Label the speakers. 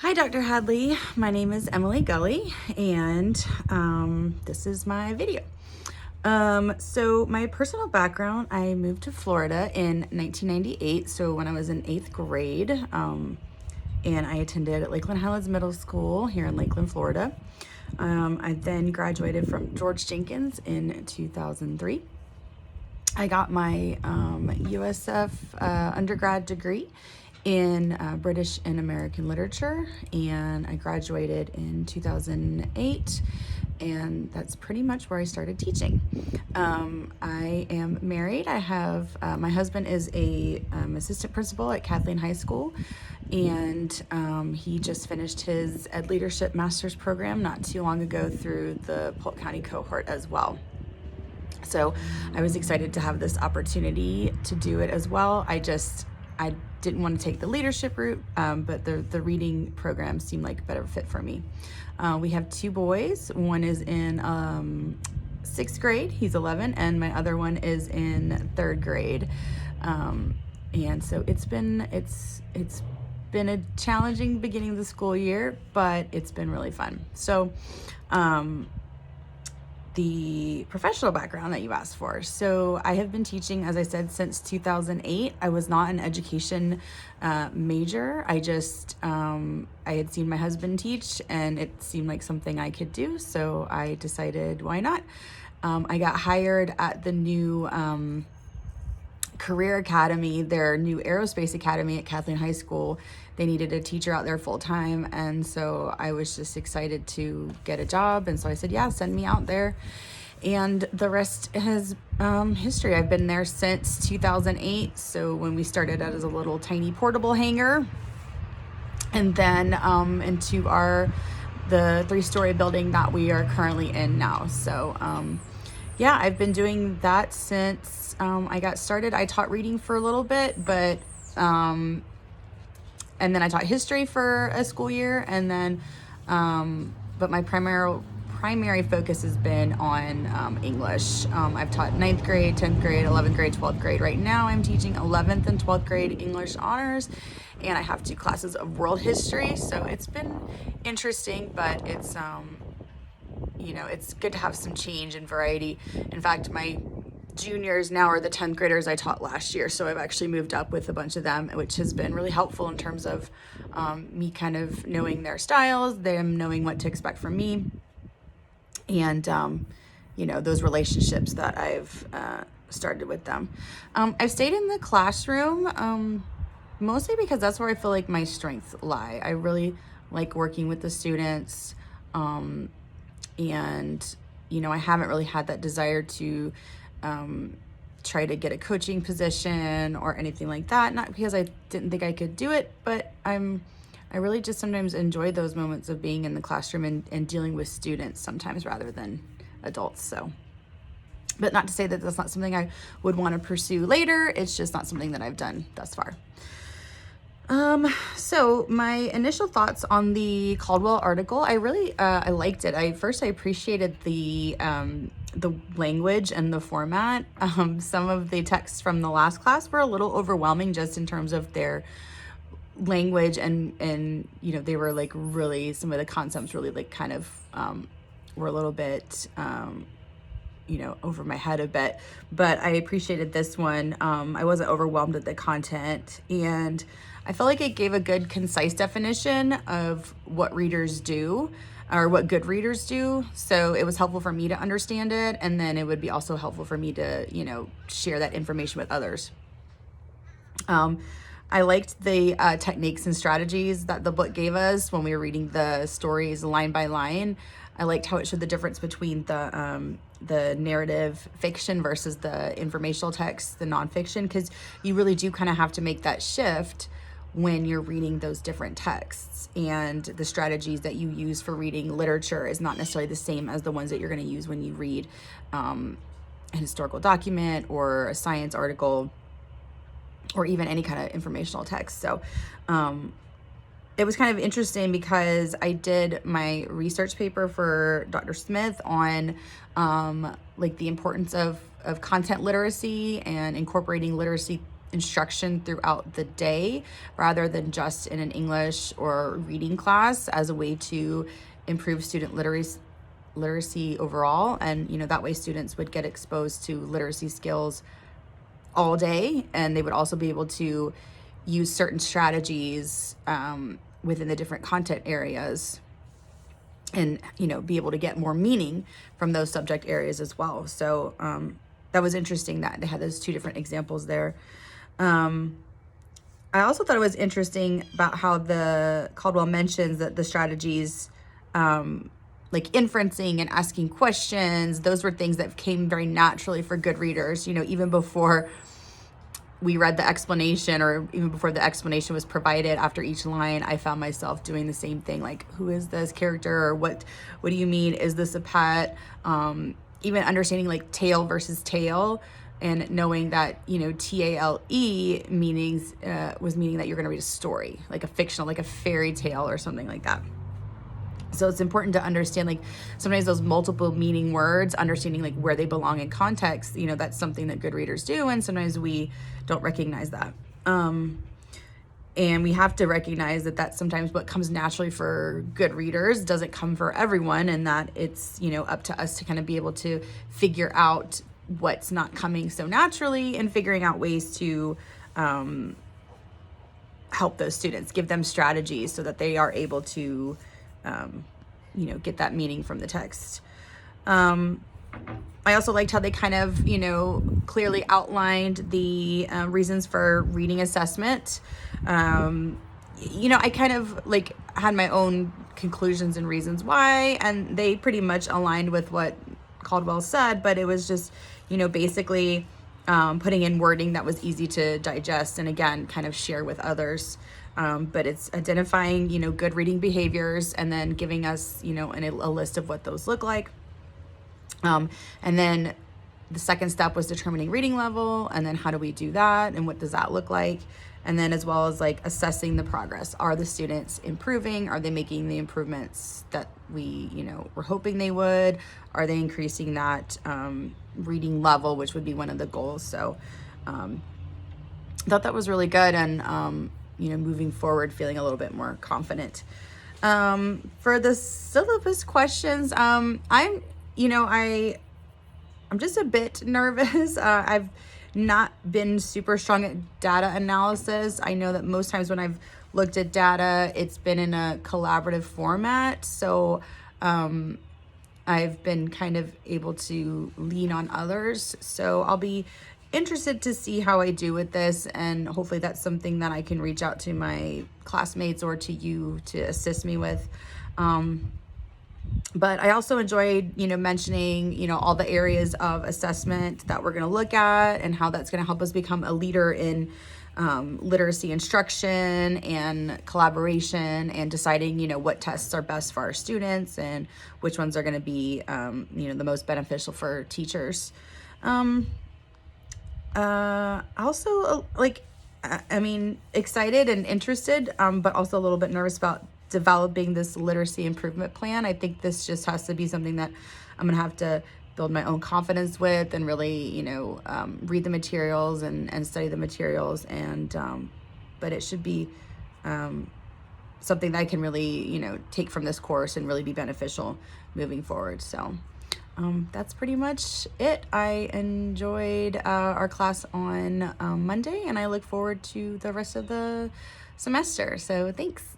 Speaker 1: Hi, Dr. Hadley. My name is Emily Gulley, and this is my video. So my personal background, I moved to Florida in 1998, so when I was in 8th grade, and I attended Lakeland Highlands Middle School here in Lakeland, Florida. I then graduated from George Jenkins in 2003. I got my USF undergrad degree in British and American literature, and I graduated in 2008, and that's pretty much where I started teaching. I am married. I have my husband is a assistant principal at Kathleen High School, and he just finished his Ed Leadership Master's program not too long ago through the Polk County cohort as well. So I was excited to have this opportunity to do it as well. I didn't want to take the leadership route, but the reading program seemed like a better fit for me. We have two boys. One is in 6th grade, he's 11, and my other one is in 3rd grade. And so it's been a challenging beginning of the school year, but it's been really fun. So the professional background that you asked for. So I have been teaching, as I said, since 2008. I was not an education major. I had seen my husband teach, and it seemed like something I could do. So I decided, why not? I got hired at the new Career Academy, their new aerospace academy at Kathleen High School. They needed a teacher out there full time, and so I was just excited to get a job, and so I said, yeah, send me out there. And the rest is history. I've been there since 2008, so when we started out as a little tiny portable hangar, and then into the 3-story building that we are currently in now. So yeah, I've been doing that since I got started. I taught reading for a little bit, but and then I taught history for a school year, and then but my primary focus has been on English. I've taught 9th grade, 10th grade, 11th grade, 12th grade. Right now I'm teaching 11th and 12th grade English honors, and I have 2 classes of world history. So it's been interesting, but it's it's good to have some change and variety. In fact, my juniors now are the 10th graders I taught last year, so I've actually moved up with a bunch of them, which has been really helpful in terms of me kind of knowing their styles, them knowing what to expect from me, and those relationships that I've started with them. I've stayed in the classroom mostly because that's where I feel like my strengths lie. I really like working with the students, and I haven't really had that desire to try to get a coaching position or anything like that. Not because I didn't think I could do it, but I really just sometimes enjoy those moments of being in the classroom and dealing with students sometimes rather than adults. So, but not to say that that's not something I would want to pursue later. It's just not something that I've done thus far. So my initial thoughts on the Caldwell article, I really, I liked it. I appreciated the language and the format. Some of the texts from the last class were a little overwhelming just in terms of their language, and they were like really, some of the concepts really like kind of, were a little bit, over my head a bit, but I appreciated this one. I wasn't overwhelmed with the content, and I felt like it gave a good, concise definition of what readers do, or what good readers do. So it was helpful for me to understand it, and then it would be also helpful for me to, share that information with others. I liked the techniques and strategies that the book gave us when we were reading the stories line by line. I liked how it showed the difference between the narrative fiction versus the informational text, the nonfiction, because you really do kind of have to make that shift when you're reading those different texts, and the strategies that you use for reading literature is not necessarily the same as the ones that you're going to use when you read a historical document or a science article or even any kind of informational text. So it was kind of interesting because I did my research paper for Dr. Smith on like the importance of content literacy and incorporating literacy instruction throughout the day rather than just in an English or reading class, as a way to improve student literacy overall. And, that way students would get exposed to literacy skills all day, and they would also be able to use certain strategies within the different content areas, and be able to get more meaning from those subject areas as well. So that was interesting that they had those two different examples there. I also thought it was interesting about how the Caldwell mentions that the strategies, like inferencing and asking questions, those were things that came very naturally for good readers. Even before we read the explanation, or even before the explanation was provided after each line, I found myself doing the same thing. Like, who is this character? Or what do you mean? Is this a pet? Even understanding like tail versus tail, and knowing that, TALE meanings was meaning that you're going to read a story, like a fictional, like a fairy tale or something like that. So it's important to understand, like, sometimes those multiple meaning words, understanding like where they belong in context, that's something that good readers do. And sometimes we don't recognize that. And we have to recognize that that's sometimes what comes naturally for good readers doesn't come for everyone, and that it's, up to us to kind of be able to figure out what's not coming so naturally, and figuring out ways to help those students, give them strategies so that they are able to get that meaning from the text. I also liked how they kind of, clearly outlined the reasons for reading assessment. I kind of like had my own conclusions and reasons why, and they pretty much aligned with what Caldwell said, but it was just, basically putting in wording that was easy to digest and, again, kind of share with others. But it's identifying, good reading behaviors, and then giving us, a list of what those look like. And then the second step was determining reading level, and then how do we do that, and what does that look like? And then as well as like assessing the progress. Are the students improving? Are they making the improvements that we, were hoping they would? Are they increasing that reading level, which would be one of the goals? So I thought that was really good, and moving forward, feeling a little bit more confident. For the syllabus questions, I'm just a bit nervous. I've not been super strong at data analysis. I know that most times when I've looked at data, it's been in a collaborative format. So I've been kind of able to lean on others. So I'll be interested to see how I do with this, and hopefully that's something that I can reach out to my classmates or to you to assist me with. But I also enjoyed, mentioning, all the areas of assessment that we're going to look at, and how that's going to help us become a leader in literacy instruction and collaboration, and deciding, what tests are best for our students and which ones are going to be, the most beneficial for teachers. Also, excited and interested, but also a little bit nervous about developing this literacy improvement plan. I think this just has to be something that I'm gonna have to build my own confidence with, and really, read the materials and study the materials. And but it should be something that I can really, take from this course and really be beneficial moving forward. So that's pretty much it. I enjoyed our class on Monday, and I look forward to the rest of the semester. So thanks.